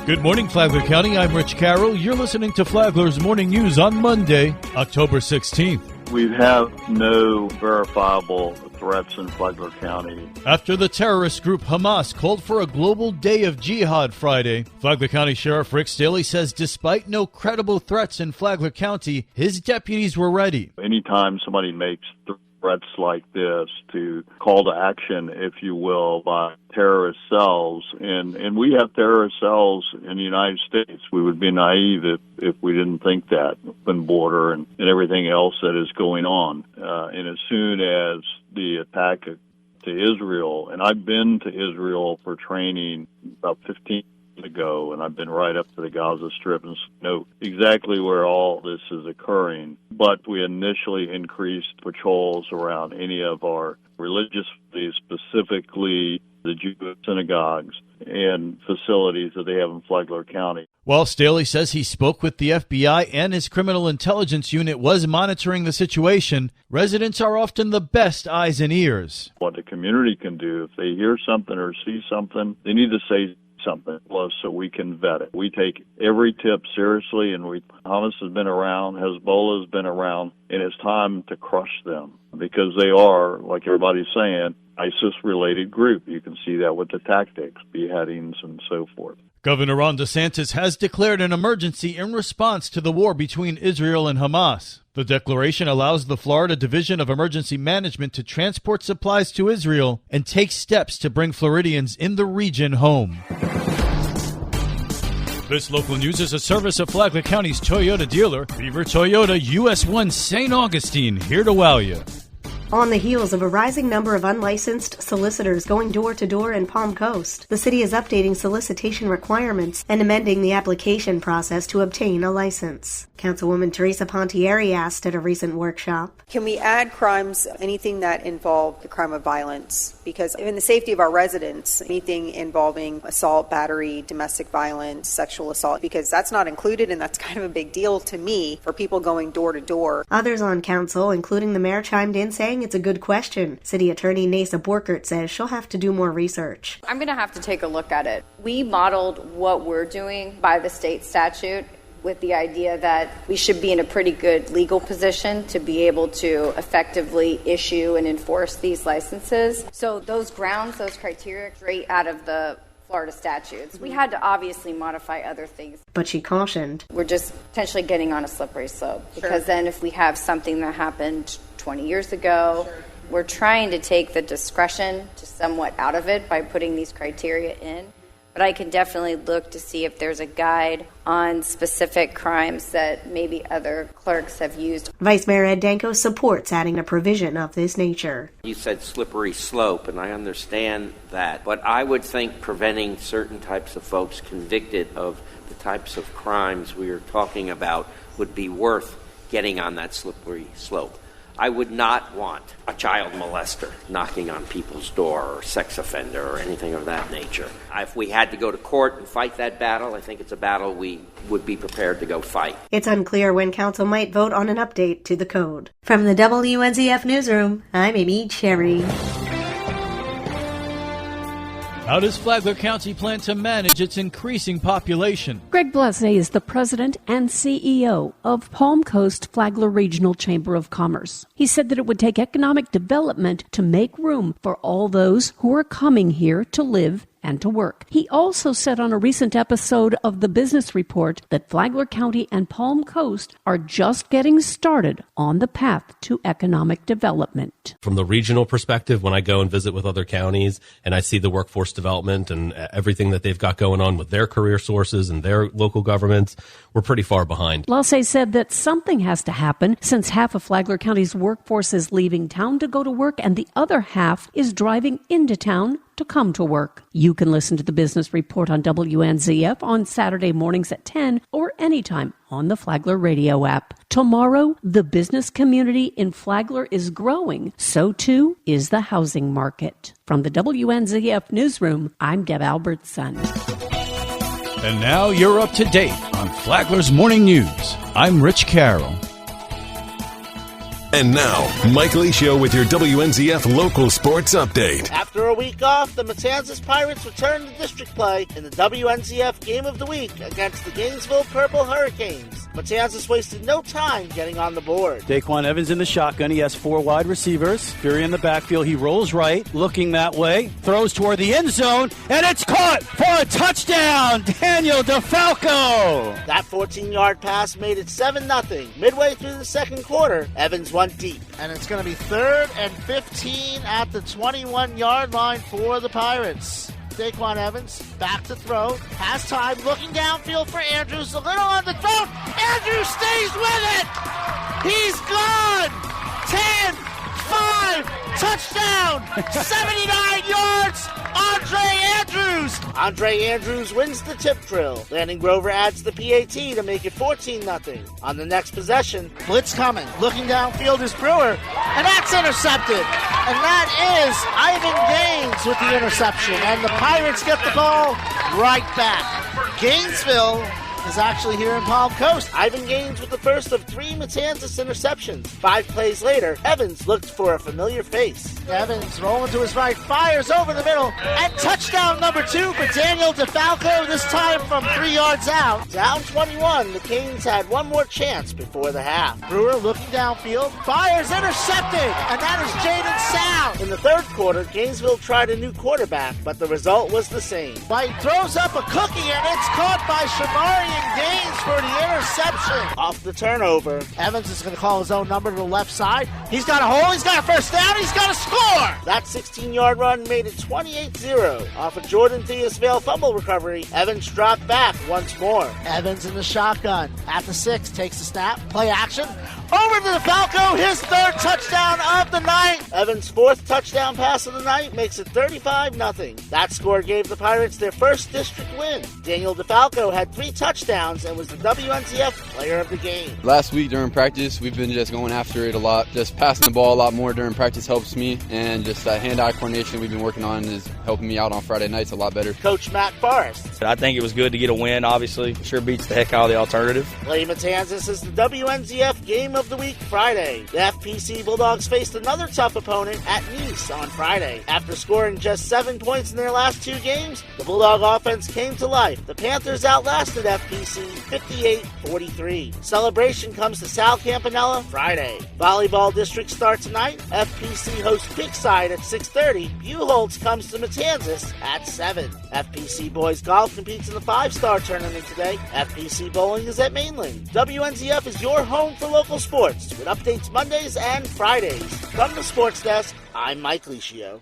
Good morning, Flagler County. I'm Rich Carroll. You're listening to Flagler's Morning News on Monday, October 16th. We have no verifiable threats in Flagler County. After the terrorist group Hamas called for a global day of jihad Friday, Flagler County Sheriff Rick Staley says despite no credible threats in Flagler County, his deputies were ready. Anytime somebody makes threats like this, to call to action, if you will, by terrorist cells, and we have terrorist cells in the United States. We would be naive if we didn't think that, open border and everything else that is going on. And as soon as the attack to Israel, and I've been to Israel for training about 15 years ago, and I've been right up to the Gaza Strip and know exactly where all this is occurring. But we initially increased patrols around any of our religious facilities, specifically the Jewish synagogues and facilities that they have in Flagler County. While Staley says he spoke with the FBI and his criminal intelligence unit was monitoring the situation, residents are often the best eyes and ears. What the community can do, if they hear something or see something, they need to say something close so we can vet it. We take every tip seriously, and Hamas has been around, Hezbollah has been around, and it's time to crush them because they are, like everybody's saying, ISIS-related group. You can see that with the tactics, beheadings, and so forth. Governor Ron DeSantis has declared an emergency in response to the war between Israel and Hamas. The declaration allows the Florida Division of Emergency Management to transport supplies to Israel and take steps to bring Floridians in the region home. This local news is a service of Flagler County's Toyota dealer, Beaver Toyota, US 1 St. Augustine, here to wow you. On the heels of a rising number of unlicensed solicitors going door-to-door in Palm Coast, the city is updating solicitation requirements and amending the application process to obtain a license. Councilwoman Teresa Pontieri asked at a recent workshop, "Can we add crimes, anything that involve the crime of violence? Because in the safety of our residents, anything involving assault, battery, domestic violence, sexual assault, because that's not included, and that's kind of a big deal to me for people going door-to-door." Others on council, including the mayor, chimed in saying it's a good question. City Attorney Nasa Borkert says she'll have to do more research. I'm going to have to take a look at it. We modeled what we're doing by the state statute with the idea that we should be in a pretty good legal position to be able to effectively issue and enforce these licenses. So those grounds, those criteria, straight out of the Florida statutes. We had to obviously modify other things. But she cautioned, we're just potentially getting on a slippery slope. Because then if we have something that happened 20 years ago, we're trying to take the discretion to somewhat out of it by putting these criteria in. But I can definitely look to see if there's a guide on specific crimes that maybe other clerks have used. Vice Mayor Ed Danko supports adding a provision of this nature. You said slippery slope, and I understand that. But I would think preventing certain types of folks convicted of the types of crimes we are talking about would be worth getting on that slippery slope. I would not want a child molester knocking on people's door or sex offender or anything of that nature. If we had to go to court and fight that battle, I think it's a battle we would be prepared to go fight. It's unclear when council might vote on an update to the code. From the WNZF Newsroom, I'm Amy Cherry. How does Flagler County plan to manage its increasing population? Greg Blase is the president and CEO of Palm Coast Flagler Regional Chamber of Commerce. He said that it would take economic development to make room for all those who are coming here to live and to work. He also said on a recent episode of the Business Report that Flagler County and Palm Coast are just getting started on the path to economic development. From the regional perspective, when I go and visit with other counties and I see the workforce development and everything that they've got going on with their career sources and their local governments, we're pretty far behind. Blase said that something has to happen since half of Flagler County's workforce is leaving town to go to work and the other half is driving into town to come to work. You can listen to the Business Report on WNZF on Saturday mornings at 10 or anytime on the Flagler radio app. Tomorrow, the business community in Flagler is growing. So too is the housing market. From the WNZF Newsroom, I'm Deb Albertson. And now you're up to date on Flagler's Morning News. I'm Rich Carroll. And now, Mike Lee Show with your WNZF local sports update. After After a week off, the Matanzas Pirates return to district play in the WNZF Game of the Week against the Gainesville Purple Hurricanes. Matanzas wasted no time getting on the board. Daquan Evans in the shotgun. He has 4 wide receivers. Fury in the backfield. He rolls right, looking that way, throws toward the end zone, and it's caught for a touchdown! Daniel DeFalco! That 14-yard pass made it 7-0. Midway through the second quarter, Evans went deep. And it's going to be 3rd and 15 at the 21-yard line for the Pirates. Daquan Evans back to throw. Has time, looking downfield for Andrews. A little on the throat. Andrews stays with it. He's gone. 10, 5, touchdown. 79 yards. Andre Andrews wins the tip drill. Landon Grover adds the PAT to make it 14-0. On the next possession, blitz coming. Looking downfield is Brewer, and that's intercepted. And that is Ivan Gaines with the interception. And the Pirates get the ball right back. Gainesville is actually here in Palm Coast. Ivan Gaines with the first of 3 Matanzas interceptions. 5 plays later, Evans looked for a familiar face. Evans rolling to his right, fires over the middle, and touchdown number 2 for Daniel DeFalco, this time from 3 yards out. Down 21, the Canes had one more chance before the half. Brewer looking downfield, fires, intercepted, and that is Jaden Sound. In the third quarter, Gainesville tried a new quarterback, but the result was the same. White throws up a cookie, and it's caught by Shamarian Gaines for the interception. Off the turnover, Evans is going to call his own number to the left side. He's got a hole, he's got a first down, he's got a score! That 16-yard run made it 28-0. Off a Jordan Theusvale fumble recovery, Evans dropped back once more. Evans in the shotgun. At the 6, takes the snap, play action. Over to DeFalco, his 3rd touchdown of the night. Evans' 4th touchdown pass of the night makes it 35-0. That score gave the Pirates their first district win. Daniel DeFalco had 3 touchdowns and was the WNZF player of the game. Last week during practice, we've been just going after it a lot. Just passing the ball a lot more during practice helps me, and just that hand-eye coordination we've been working on is helping me out on Friday nights a lot better. Coach Matt Forrest. I think it was good to get a win, obviously. Sure beats the heck out of the alternative. Play Matanzas is the WNZF Game of the Week Friday. The FPC Bulldogs faced another tough opponent at Nice on Friday. After scoring just 7 points in their last 2 games, the Bulldog offense came to life. The Panthers outlasted FPC 58-43. Celebration comes to Sal Campanella Friday. Volleyball district starts tonight. FPC hosts Peakside at 6:30. Buchholz comes to Matanzas at 7. FPC boys golf competes in the 5-star tournament today. FPC bowling is at Mainland. WNZF is your home for local sports with updates Mondays and Fridays. From the Sports Desk, I'm Mike Licio.